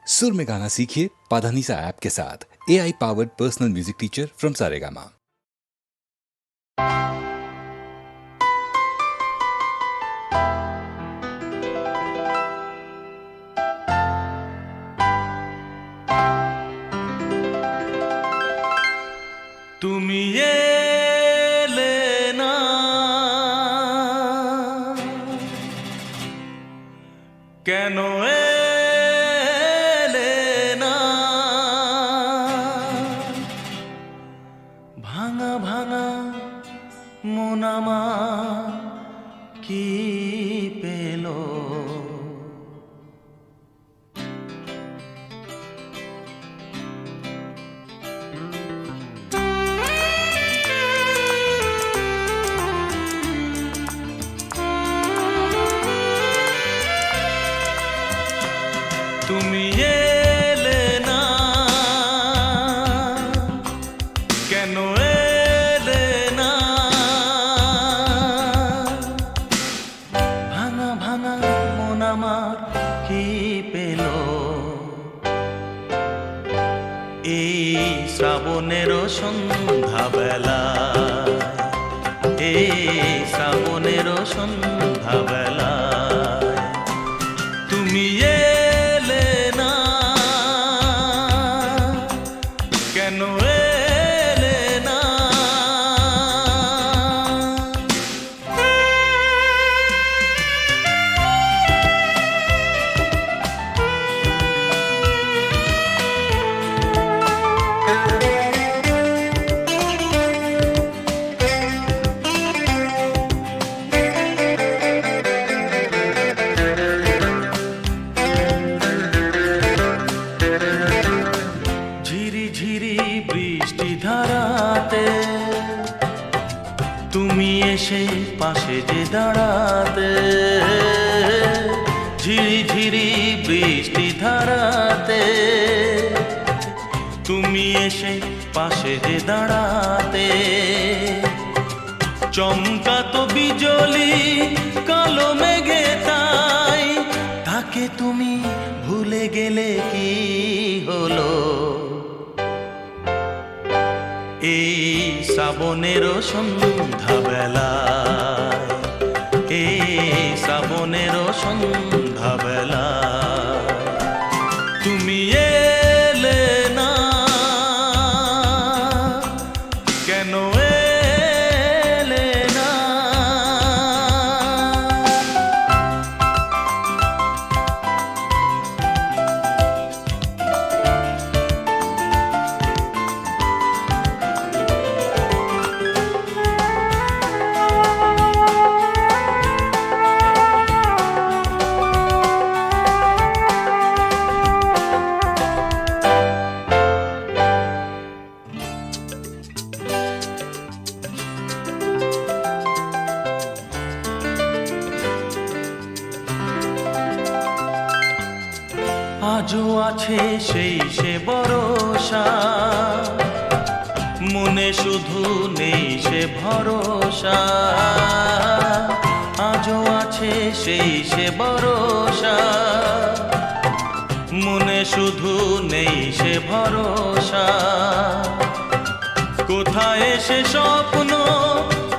सुर में गाना सीखिए पाधानीसा ऐप के साथ। AI powered personal music teacher from Saregama. তুমি এলে না কেন এলে না ভাঙা ভাঙা মন আমার কি পেল তুমি এলে না কেন এলে না ভাঙা ভাঙা মন আমার কি পেল এই শ্রাবণের সন্ধ্যাবেলা এই শ্রাবণের সন্ধ্যাবেলা তুমি এলে না কেন এলে না ঝিরি ঝিরি বৃষ্টি ধারাতে তুমি এসে পাশে যে দাঁড়াতে ঝিরি ঝিরি বৃষ্টি ধারাতে তুমি এসে পাশে যে দাঁড়াতে চমকাতো বিজলি কালো মেঘে তাই তাকে তুমি ভুলে গেলে কি হলো এই শ্রাবণের সন্ধ্যাবেলায় এই শ্রাবণের সন্ধ্যাবেলায় তুমি এলে না কেন এলে না আজও আছে সেই সে ভরসা মনে শুধু নেই সে ভরসা আজও আছে সেই সে ভরসা মনে শুধু নেই সে ভরসা কোথায় সে স্বপ্ন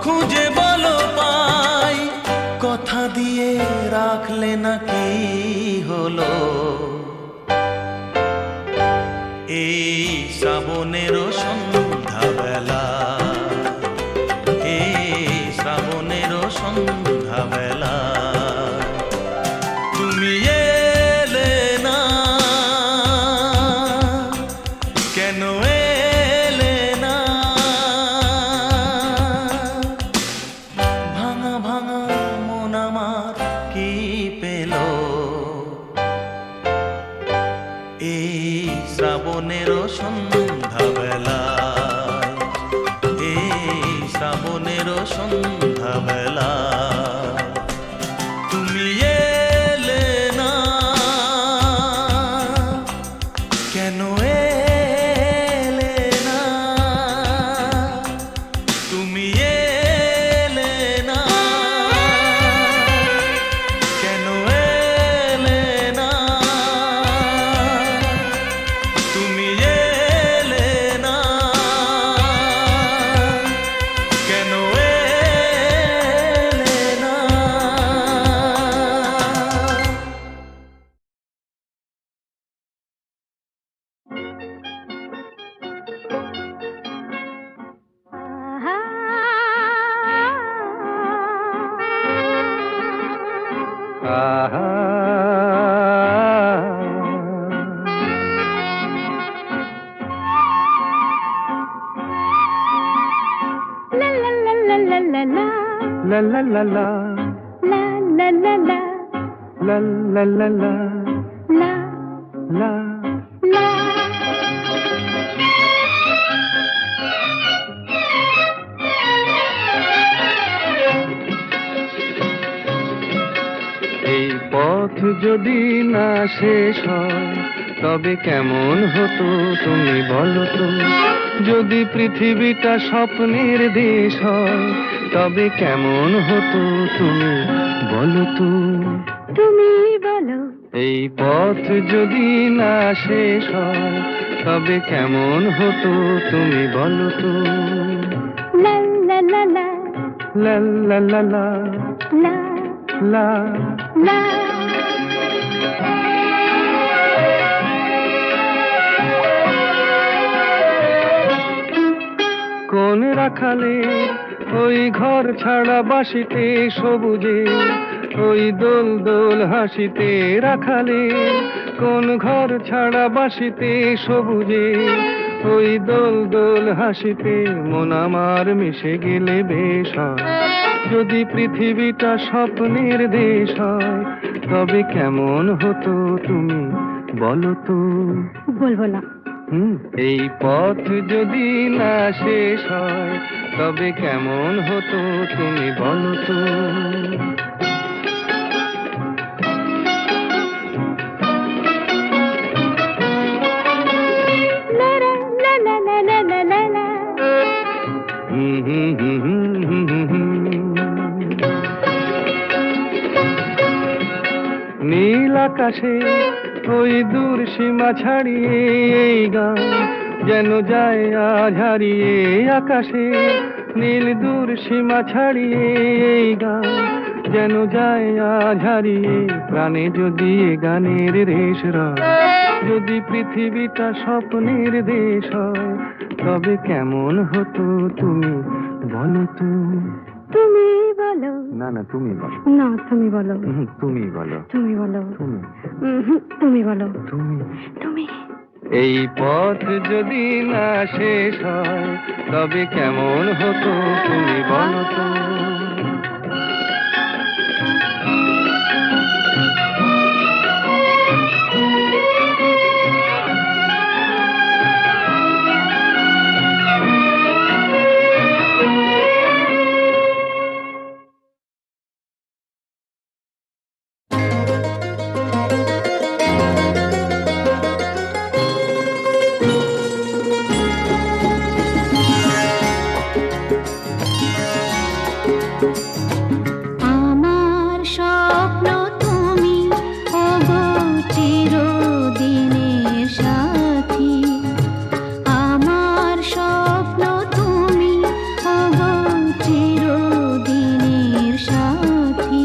খুঁজে বলো পাই কথা দিয়ে রাখলে নাকি হলো এই শ্রাবণের সন্ধ্যাবেলা এই শ্রাবণের সন্ধ্যাবেলা তুমি এলে না কেন এলে না ভাঙা ভাঙা মন আমার কি পেল এই শ্রাবণের সন্ধ্যাবেলায় এই শ্রাবণের সন্ধ্যাবেলায় তুমি এলে না কেন এলে না তুমি এলে না কেন এলে না La la la la, la la la la, la la la la, la la la. এই পথ যদি না শেষ হয় তবে কেমন হতো তুমি বলো তো? যদি পৃথিবীটা স্বপ্নের দেশ হয় তবে কেমন হতো তুমি বলো তো? তুমি বলো। এই পথ যদি না শেষ হয় তবে কেমন হতো তুমি বলো তো? লা লা লা লা, লা লা লা লা, লা লা লা। কোন রাখালে ওই ঘর ছাড়া বাসিতে সবুজে, ওই দোল দোল হাসিতে রাখালে কোন ঘর ছাড়া বাসিতে সবুজে, ওই দোল দোল হাসিতে মন আমার মিশে গেলে বেশ হয়। যদি পৃথিবীটা স্বপ্নের দেশ হয় তবে কেমন হতো তুমি বলো তো? বলবো না। এই পথ যদি না শেষ হয় তবে কেমন হতো তুমি বলো তো? নীল আকাশে ওই দূর সীমা ছাড়িয়ে এই গান যেন যায় আজ হারিয়ে। আকাশে নীল দূর সীমা ছাড়িয়ে এই গান যেন যায় আজ হারিয়ে। প্রাণে যদি এ গানের রেশ রয়, যদি পৃথিবীটা স্বপ্নের দেশ হয় তবে কেমন হতো তুমি বলো তো? তুমি বলো। না না তুমি বলো। না তুমি বলো। তুমি বলো। তুমি বলো। তুমি তুমি বলো। তুমি তুমি। এই পথ যদি না শেষ হয় তবে কেমন হতো তুমি বলো তো? আমার স্বপ্ন তুমি ওগো চিরদিনের সাথী। আমার স্বপ্ন তুমি ওগো চিরদিনের সাথী।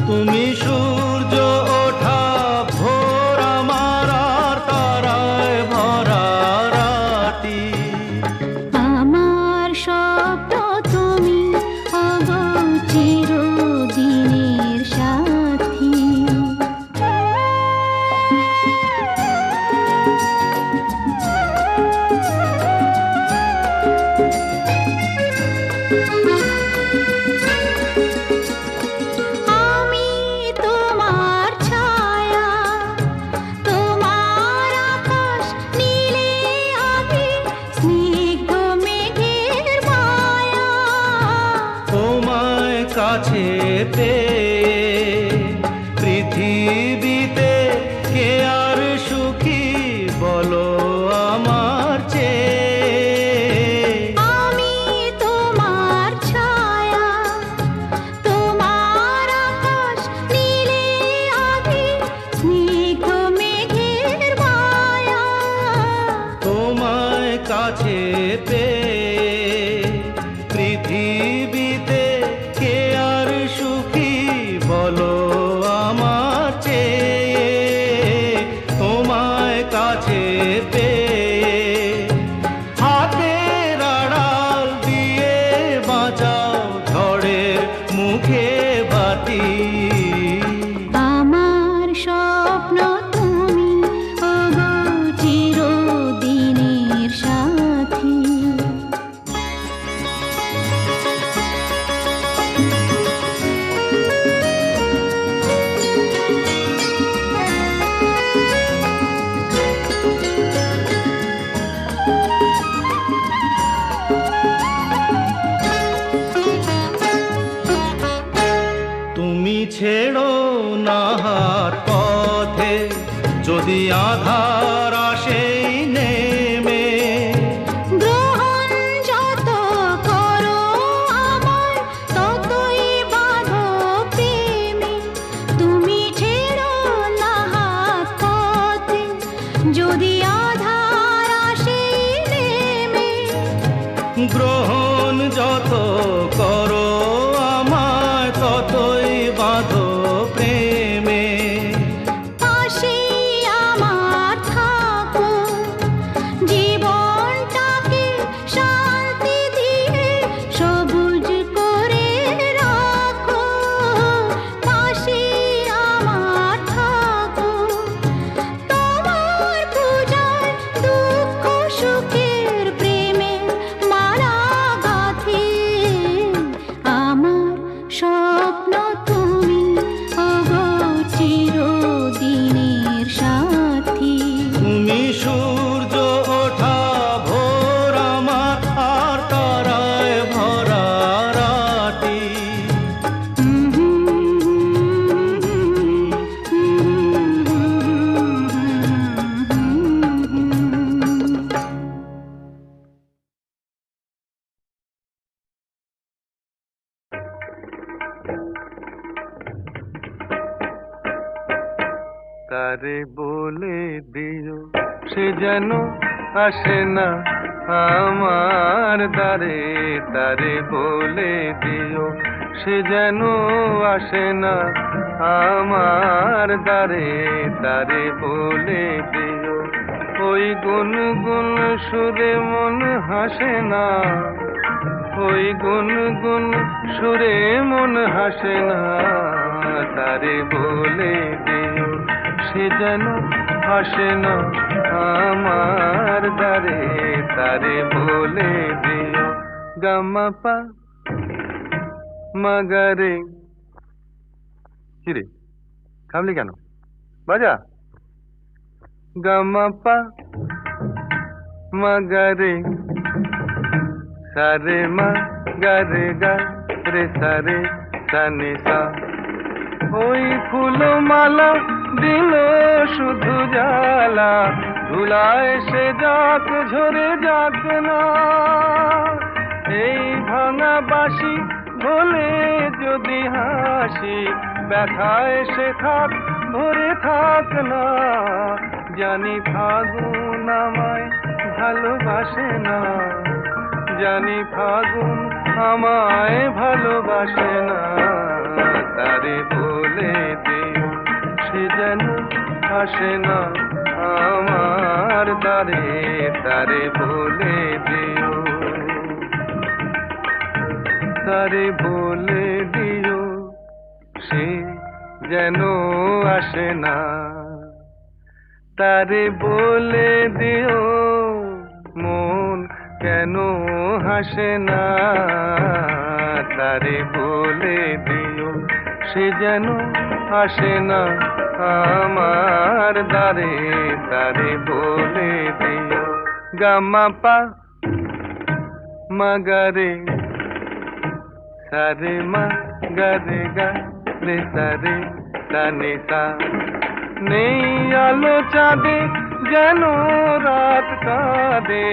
তুমি সূর্য ওঠা ভোর আমার আর তারায় ভরা রাতি। আমার স্বপ্ন তুমি ওগো চিরদিনের সাথী। আমি তোমার ছায়া, তোমার আকাশ নীলে আমি স্নিগ্ধ মেঘের মায়া। তোমায় কাছে পেয়ে পৃথিবীতে কে আর সুখী বলো আমার চেয়ে। আমি তোমার ছায়া, তোমার আকাশ নীলে আমি স্নিগ্ধ মেঘের মায়া। তোমায় কাছে পেয়ে পৃথিবীতে কে আর সুখী বলো আমার চেয়ে। তোমায় কাছে পেয়ে যদি আধার আসে নেমে, গ্রহণ যত করো আমার ততই বাঁধো প্রেমে, তুমি ছেড়ো না হাত পথে যদি আধার আসে নেমে। গ্রহণ যত করো আমায় ততই বাঁধো প্রেমে। পাশে আমার থাকো, জীবনটাকে শান্তি দিয়ে সবুজ করে রাখো। পাশে আমার থাকো, তোমার পূজায় দুঃখ সুখের প্রেমের মালা গাঁথি। আমার স্বপ্ন তুমি ওগো চিরদিনের সাথী। তুমি সূর্য ওঠা ভোর আমার আর তারায় ভরা রাতি। তারে বলে দিও সে যেন আসে না আমার দ্বারে। তারে বলে দিও সে যেন আসে না আমার দ্বারে। তারে বলে দিও ওই গুনগুন সুরে মন হাসে না। ওই গুনগুন সুরে মন হাসে না। তারে বলে দিও সে যেন আসে না আমার দ্বারে। তারে বলে দিও গামাপা মাগারে। কিরে থামলি কেন? বাজা গামাপা মাগারে সারে মা গারে গা রে সারে সানি সা। ওই ফুলো মালা দিল শুধু জ্বালা, ধুলায় সে যাক ঝরে যাক না। এই ভাঙা বাঁশি ভোলে যদি হাসি, ব্যথায় সে থাক ভরে থাক না। জানি ফাগুন আমায় ভালোবাসে না। জানি ফাগুন আমায় ভালোবাসে না। তারে বলে দিও সে যেন আসে না আমার দ্বারে। তারে বলে দিও। তারে বলে দিও সে যেন আসে না। তারে বলে দিও মন কেন হাসে না। তারে বলে দিও সে যেন আসে না আমার দ্বারে। তারে বলে দিও গামাপা মাগারে সারে মা গারে গা রে সারে সানি সা। নেই আলো চাঁদে যেন রাত কাঁদে,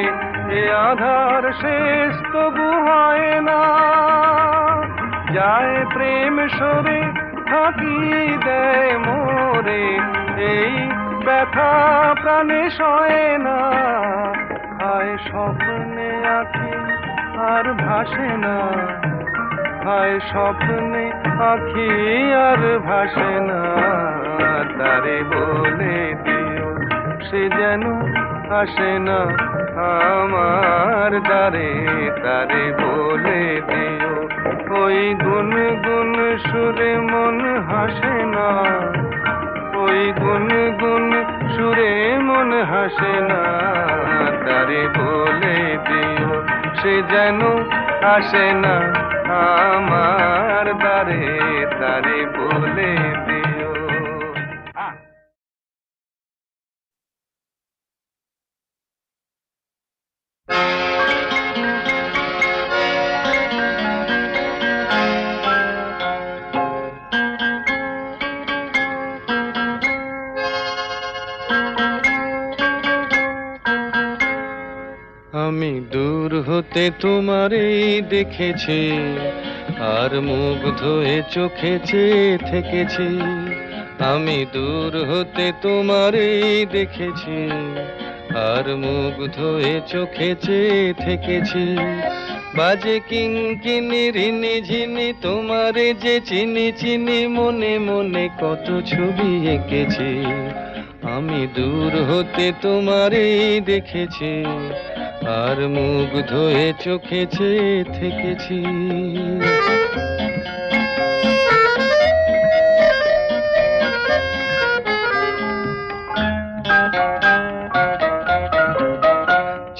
এ আধার শেষ তবু হয় না। যায় প্রেম সরে থাকি দেয় মোরে, এই ব্যথা প্রাণে সয় না। হায় স্বপ্নে আঁখি আর ভাসে না। হায় স্বপ্নে আঁখি আর ভাসে না। তারে বলে দিও সে যেন আসে না আমার দ্বারে। তারে বলে দিও ওই গুনগুন সুরে মন হাসে না। ওই গুনগুন সুরে মন হাসে না। তারে বলে দিও সে যেন আসে না আমার দ্বারে। তারে বলে দিও। আমি দূর হতে তোমারই দেখেছি, আর মুগ্ধ হয়ে চোখে চেয়ে থেকেছি। আমি দূর হতে তোমারই দেখেছি, আর মুগ্ধ হয়ে চোখে চেয়ে থেকেছি। বাজে কিঙ্কিনি রিনি ঝিনি তোমারে যে চিনি চিনি, মনে মনে কত ছবি এঁকেছি। আমি দূর হতে তোমারই দেখেছি, আর মুগ্ধ হয়ে চোখে চেয়ে থেকেছি।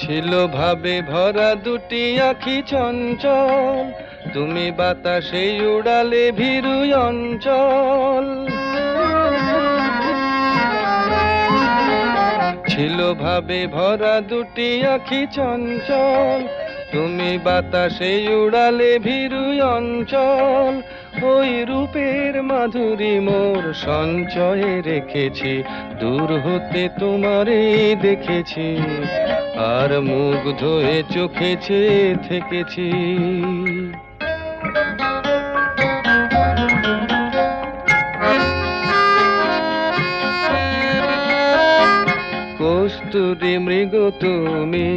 ছিল ভাবে ভরা দুটি আঁখি চঞ্চল, তুমি বাতাসে উড়ালে ভীরু অঞ্চল। ছিল ভাবে ভরা দুটি আঁখি চঞ্চল, তুমি বাতাসে উড়ালে ভীরু অঞ্চল। ওই রূপের মাধুরী মোর সঞ্চয়ে রেখেছি, দূর হতে তোমারে দেখেছি, আর মুগ্ধ হয়ে চোখে চেয়ে থেকেছি। কস্তুরী মৃগ তুমি,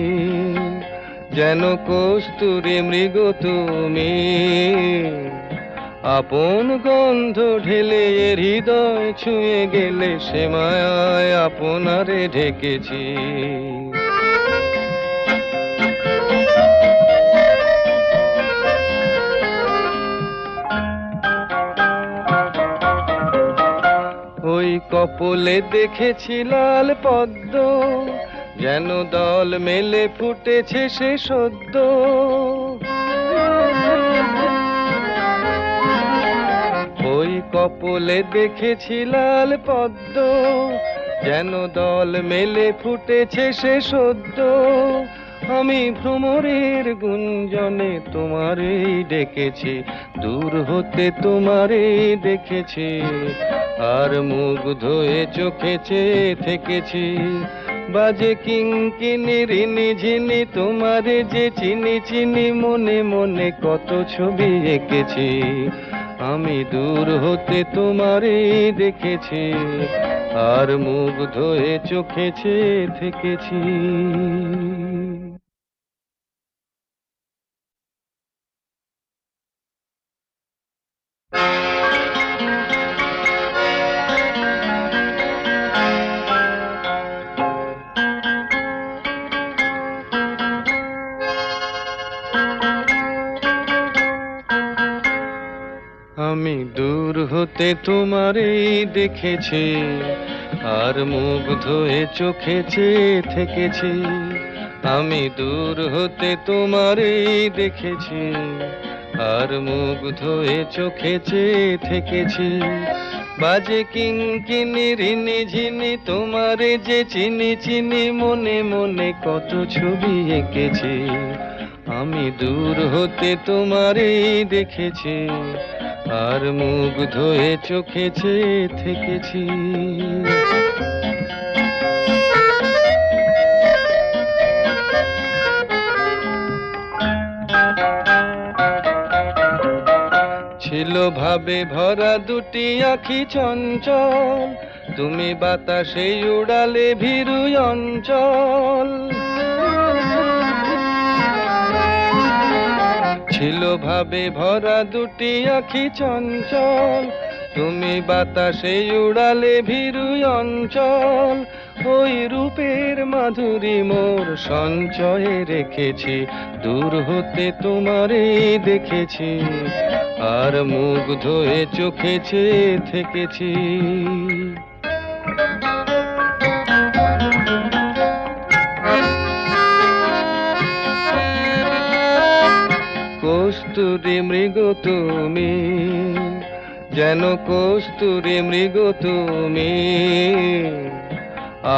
যেন কস্তুরী মৃগ তুমি, আপন গন্ধ ঢেলে হৃদয় ছুঁয়ে গেলে, সে মায়ায় আপনারে ঢেকেছি। ওই কপলে দেখেছি লাল পদ্ম, যেন দল মেলে ফুটেছে সে সদ্য। ওই কপলে দেখেছি লাল পদ্ম, যেন দল মেলে ফুটেছে সে সদ্য। আমি ভ্রমরের গুঞ্জনে তোমারেই ডেকেছি, দূর হতে তোমারেই দেখেছি, আর মুগ্ধ হয়ে চোখে চেয়ে থেকেছি। বাজে কিঙ্কিনি রিনি ঝিনি তোমারে যে চিনি চিনি, মনে মনে কত ছবি এঁকেছি। আমি দূর হতে তোমারেই দেখেছি, আর মুগ্ধ হয়ে চোখে চেয়ে থেকেছি। আমি দূর হতে তোমারেই দেখেছি, আর মুগ্ধ হয়ে চোখে চেয়ে থেকেছি। আমি দূর হতে তোমারেই দেখেছি, আর মুগ্ধ হয়ে চোখে চেয়ে থেকেছি। বাজে কিঙ্কিনি রিনি ঝিনি তোমারে যে চিনি চিনি, মনে মনে কত ছবি এঁকেছি। আমি দূর হতে তোমারেই দেখেছি, আর মুগ্ধ হয়ে চোখে চেয়ে থেকেছি। ছিল ভাবে ভরা দুটি আঁখি চঞ্চল, তুমি বাতাসে উড়ালে ভীরু অঞ্চল। ছিল ভাবে ভরা দুটি আঁখি চঞ্চল, তুমি বাতাসে উড়ালে ভীরু অঞ্চল। ওই রূপের মাধুরী মোর সঞ্চয়ে রেখেছি, দূর হতে তোমারেই দেখেছি, আর মুগ্ধ হয়ে চোখে চেয়ে থেকেছি। কস্তুরী মৃগ তুমি, যেন কস্তুরী মৃগ তুমি,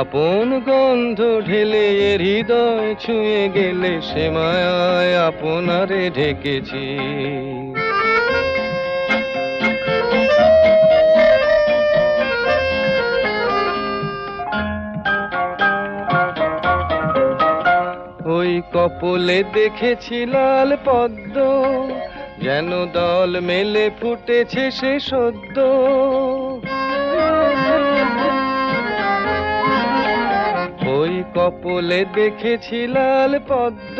আপন গন্ধ ঢেলে হৃদয় ছুঁয়ে গেলে, সে মায়ায় আপনারে ঢেকেছি। ওই কপলে দেখেছি লাল পদ্ম, যেন দল মেলে ফুটেছে সে সদ্য। ওই কপলে দেখেছি লাল পদ্ম,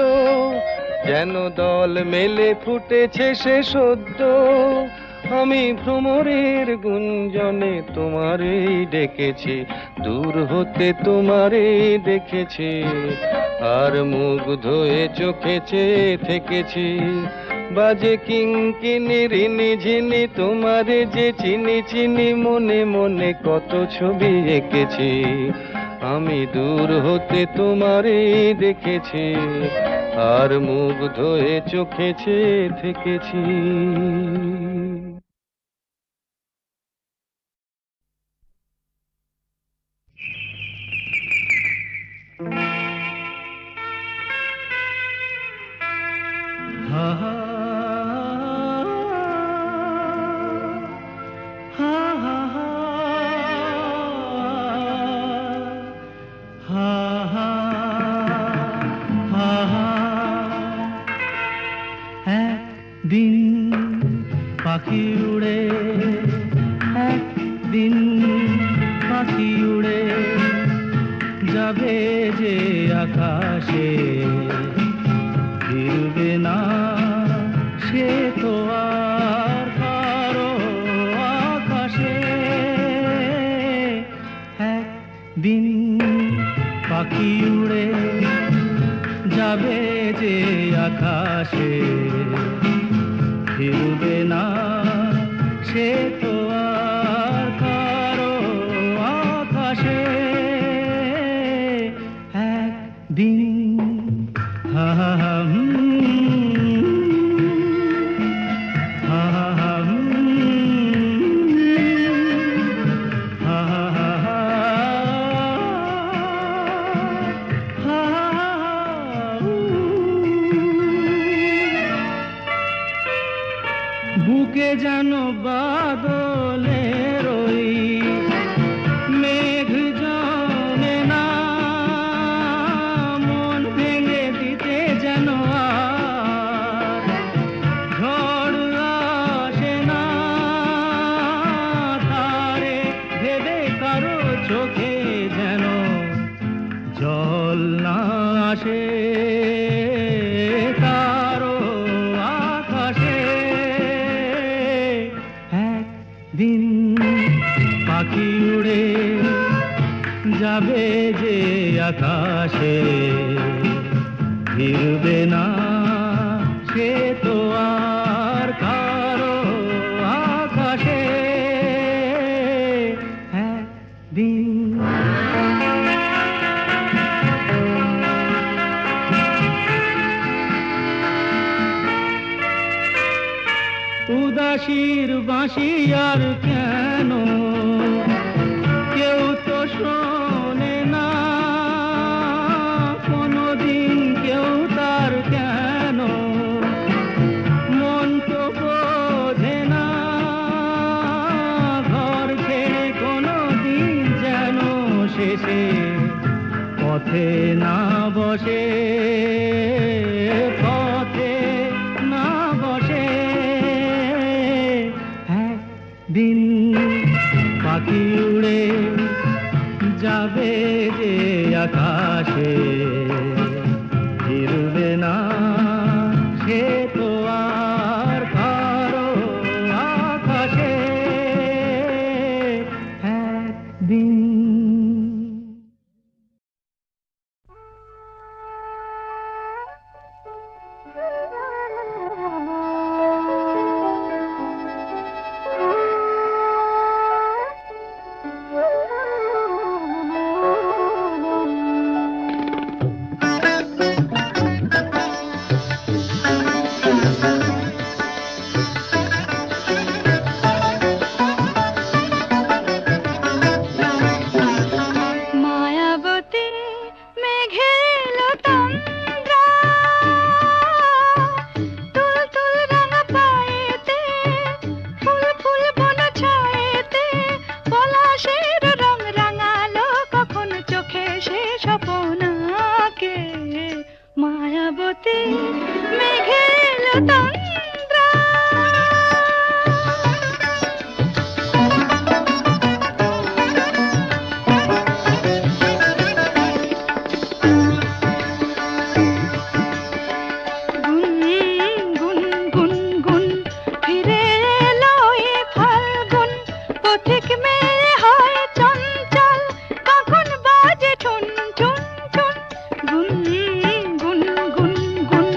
যেন দল মেলে ফুটেছে সে সদ্য। আমি ভ্রমরের গুঞ্জনে তোমারেই ডেকেছি, দূর হতে তোমারেই দেখেছি, আর মুগ্ধ হয়ে চোখে চেয়ে থেকেছি। বাজে কিঙ্কিনি রিনি ঝিনি তোমারে যে চিনি চিনি, মনে মনে কত ছবি এঁকেছি। আমি দূর হতে তোমারেই দেখেছি, আর মুগ্ধ হয়ে চোখে চেয়ে থেকেছি। হা হা হা হা হা হা হা হা। একদিন পাখি উড়ে, একদিন পাখি উড়ে যাবে যে আকাশে, ফিরবে না সে তো আর কারো আকাশে। একদিন পাখি উড়ে যাবে যে আকাশে, ফিরবে না সে তো আর কারো আকাশে। একদিন হা হা হা হা হা হা হা হা। বুকে যেন বাদলের ওই মেঘ জমে না, মন ভেঙে দিতে যেন আর ঝড় আসে না। তারে ভেবে কারো চোখে যেন জল না আসে, কারো আকাশে। একদিন পাখি উড়ে যাবে যে আকাশে, ফিরবে না সে তো আর কারো আকাশে। একদিন উদাসীর বাঁশি আর কেন কেউ তো শোনে না, কোনদিন কেউ তার কেন মন তো বোঝে না। ঘর ছেড়ে কোনদিন যেন শেষে পথে না বসে, পথে না বসে। একদিন পাখি উড়ে যাবে যে আকাশে, ফিরবে না সে তো আর কারো আকাশে। একদিন পায়েতে মেঘে এলো তন্দ্রা। গুন গুন গুন গুন ফিরে এলো এ ফাল্গুন, পথিক মেয়ে হয় চঞ্চল, কখন বাজে ঠুন ঠুন ঠুন। গুন গুন গুন গুন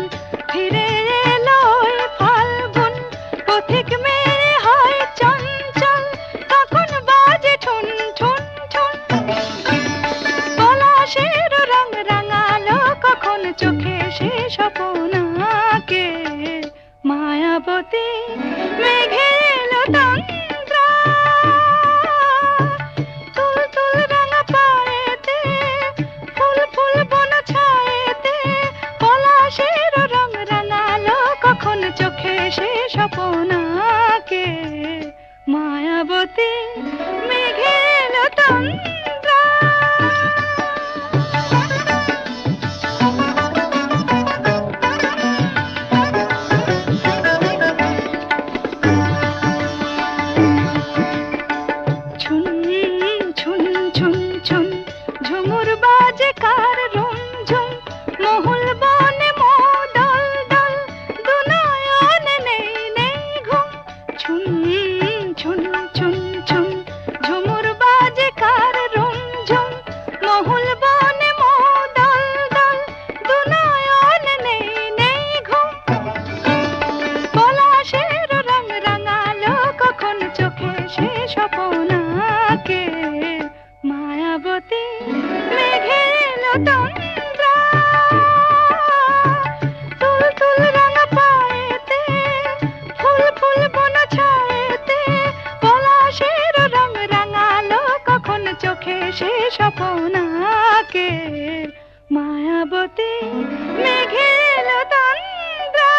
ফিরে এলো এ ফাল্গুন, পথিক মেয়ে হয় চঞ্চল, কখন বাজে ঠুন ঠুন ঠুন। পলাশের রং রাঙালো কখন চোখে সে স্বপনাকে, মায়াবতী মেঘে এলো তন্দ্রা। তুল তুল রাঙা পায়েতে ফুল ফুল বন ছায়েতে, পলাশের রং রাঙালো কখন চোখে সে স্বপনাকে, মায়াবতী মেঘে এলো তন্দ্রা। ছুন ছুন ছুন ছুন ঝুমুর বাজে কার রুমঝুম, মহুল বনে দল দল, দুনয়নে নেই নেই ঘুম। ছুন ছুন ছুন ছুন ঝুমুর বাজে কার রুমঝুম, মহুল বনে দল দল, দুনয়নে নেই নেই ঘুম। পলাশের রং রাঙালো কখন চোখে সে স্বপনাকে, মায়াবতী মেঘে এলো তন্দ্রা। তুল তুল রাঙা পায়েতে ফুল ফুল বন ছায়েতে, পলাশের রং রাঙালো কখন চোখে সে স্বপনাকে, মায়াবতী মেঘে এলো তন্দ্রা।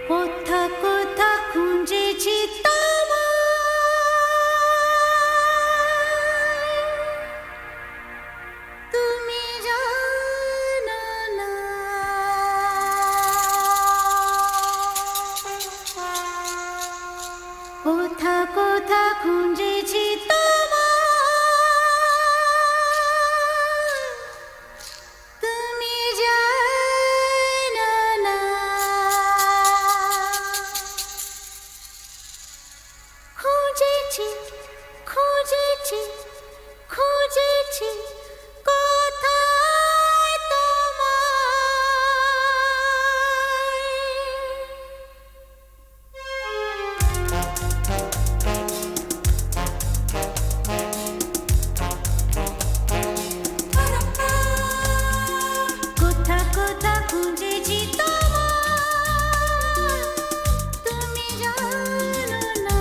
কোথা কোথা খুঁজেছি তোমায়, তুমি জানো না। কোথা কোথা খুঁজেছি তোমায়, তুমি জানো না। খুঁজেছি খুঁজেছি খুঁজেছি কোথায় তোমায়। কোথা কোথা খুঁজেছি তোমায়, তুমি জানো না।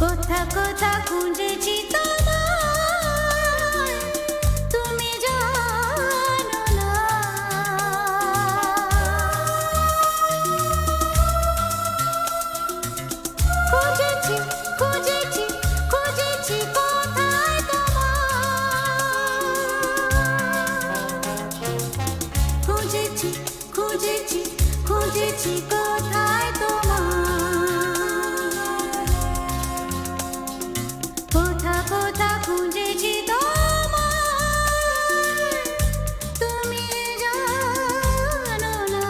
কোথা কোথা খুঁজেছি তোমায়, তুমি জানো না। খুঁজেছি খুঁজেছি খুঁজেছি কোথায় তোমায়, খুঁজেছি খুঁজেছি খুঁজেছি কোথায় তোমায়। কোথা কোথা খুঁজেছি তোমায়, তুমি জানো না।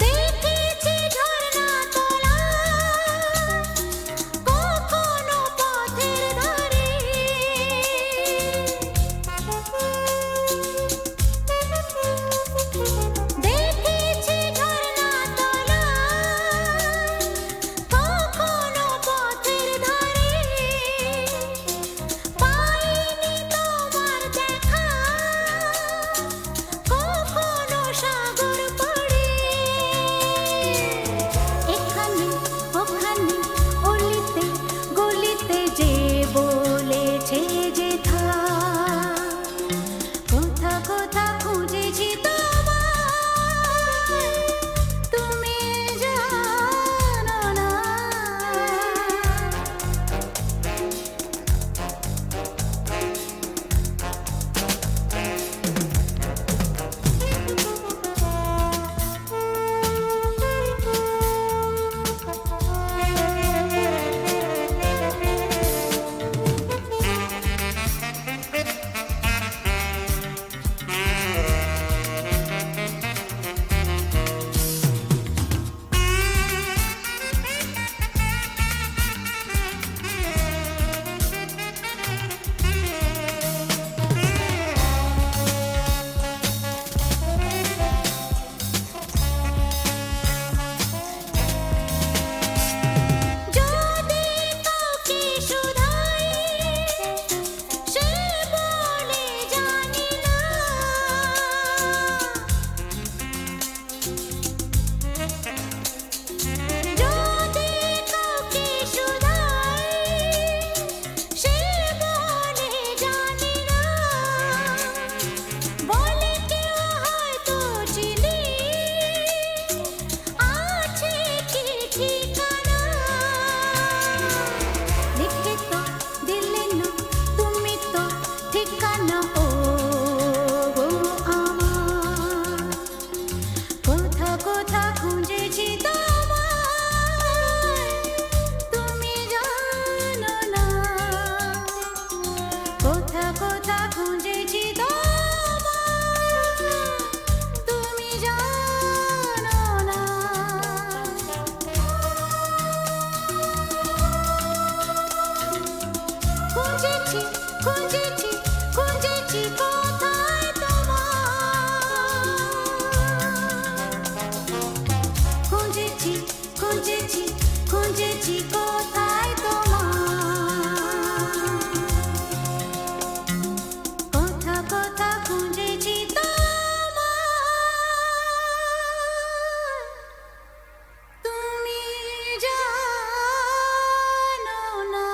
দেখেছি ঝর্ণা তোলা কখনো পথের ধারে, খুঁজেছি খুঁজেছি কোথায় তোমার কথা কথা খুঁজেছি তোমার তুমি জানো না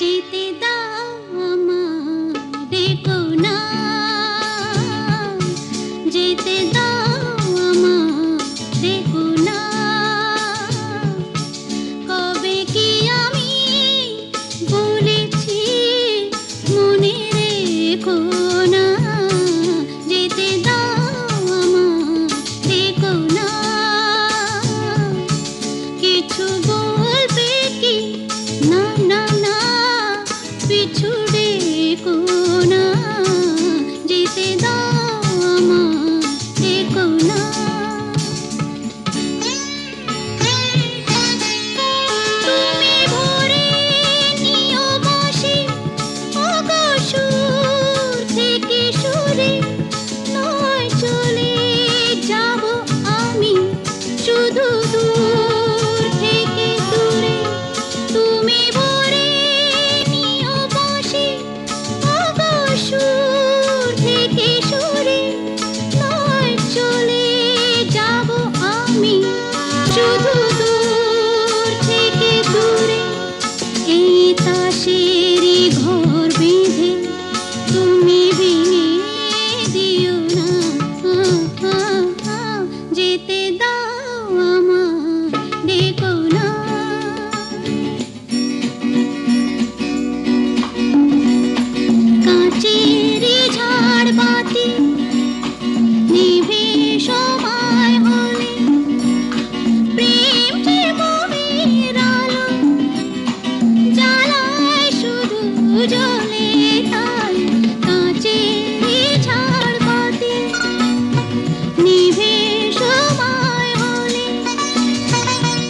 যেতে দাও আমারে কোনা যেতে দাও আমারে কোনা কবে কি আমি বলেছি মনে রেখো না যেতে দাও আমারে কোনা কিছু বলবে কি না না না পিছু ডেকো না যেতে দাও আমারে কোনা তুমি ভরে নিও বসে ওগো সুর থেকে সুরে নয় চলে যাব আমি শুধু দূর থেকে দূরে তুমি ভরে নিও বসে ওগো সুর থেকে সুরে নয় চলে যাব আমি শুধু দূর থেকে দূরে এই তাসেরই ঘর বেঁধে তুমি ভেঙে দিও না যেতে দাও আমারে কোনা কাঁচেরই ঝাড়বাতি নিভে সময় হলে প্রেম যে মোমের আলো জ্বালায় শুধু জ্বলে তাই কাঁচেরই ঝাড়বাতি নিভে সময় হলে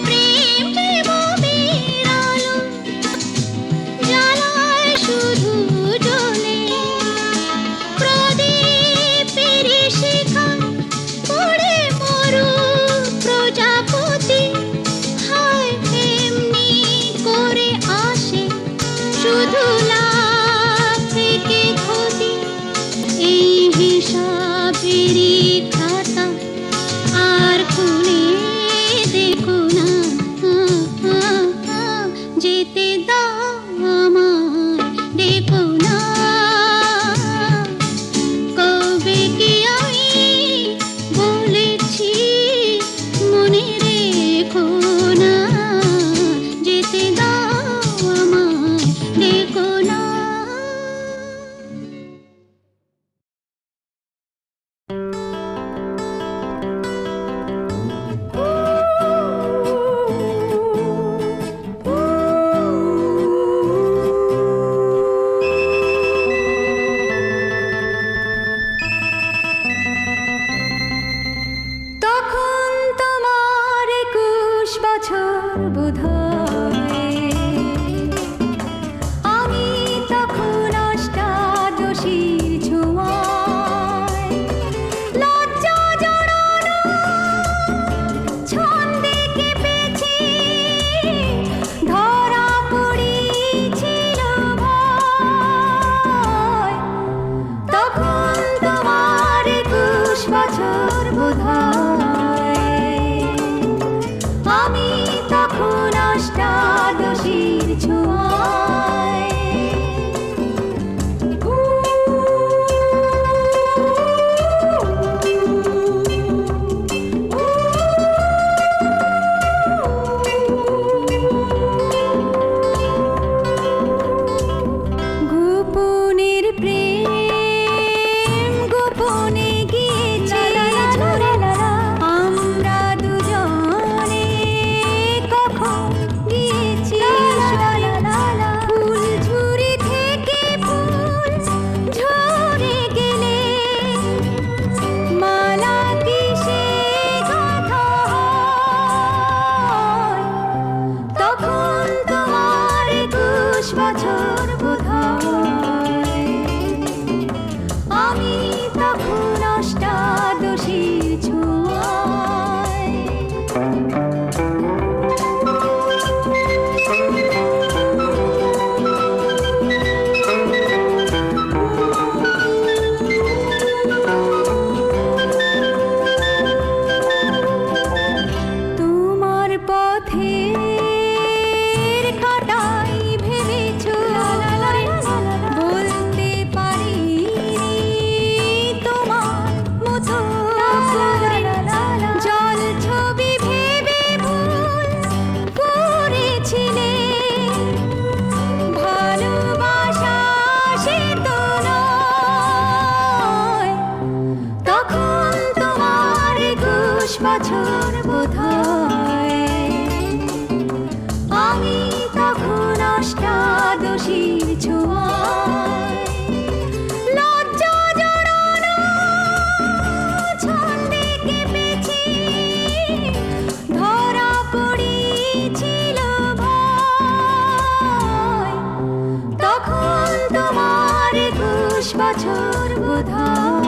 প্রেম যে মোমের আলো জ্বালায় শুধু জ্বলে প্রদীপের শিখা পড়ে মরু প্রজাপতি হায় এমনি করে আসে শুধু লাভ থেকে ক্ষতি এই হিসাবেরই খাতা আর খুলে দেখো না যেতে দাও আমারে কোনা কবে কি আমি বলেছি মনে রেখো না যেতে দাও আমারে কোনা তখন তোমার 21 বছর বোধহয় আমি তখন অষ্টাদশীর ছোঁয়ায় লজ্জা জড়ানো ছন্দে কেঁপেছি ধরা পড়েছিল ভয় তখন তোমার 21 বছর বোধহয় আমি তখন অষ্টাদশীর ছোঁয়ায় গোপনের প্রেম গোপনে গিয়েছে আমরা দুজনে কখন বছর বোধহয় আমি তখন অষ্টাদশীর ছোঁয়ায় তোমার পথের কাঁটাই ভেবেছো বলতে পারি তোমার মতো জল ছবি ভেবে ভুল করেছিলে ভালোবাসা সে তো নয় তখন তোমার 21 বছর বোধহয় আমি তখন অষ্টাদশীর ছোঁয়ায় লজ্জা জড়ানো ছন্দে কেঁপেছি ধরা পড়েছিল ভয় তখন তোমার 21 বছর বোধহয়